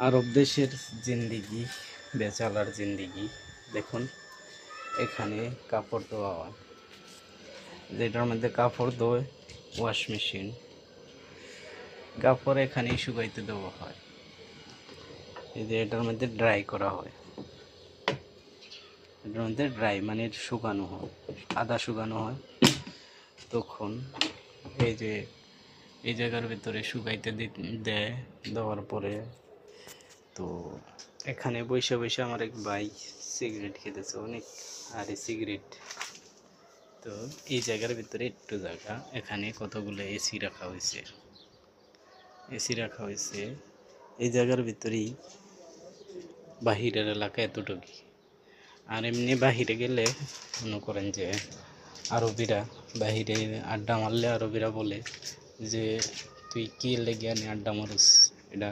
আরব দেশের জিন্দিগি, বেচালার জিন্দিগি। দেখুন, এখানে কাপড় ধোয়া হয়, যেটার মধ্যে কাপড় ধোয় ওয়াশ মেশিন। কাপড় এখানেই শুকাইতে দেওয়া হয়। এই যে এটার মধ্যে ড্রাই করা হয়, এটার মধ্যে ড্রাই মানে শুকানো হয়, আদা শুকানো হয়। তখন এই যে এই জায়গার ভিতরে শুকাইতে দেয়। দেওয়ার পরে তো এখানে বসে বসে আমার এক ভাই সিগারেট খেতেছে অনেক, আর সিগারেট। তো এই জায়গার ভিতরে একটু জায়গা, এখানে কতগুলো এসি রাখা হয়েছে, এই জায়গার ভিতরেই। বাহিরের এলাকা এতটুকু, আর এমনি বাহিরে গেলে মনে করেন যে আরবিরা বাহিরে আড্ডা মারলে আরবিরা বলে যে তুই কি লেগে আড্ডা মারুস, এটা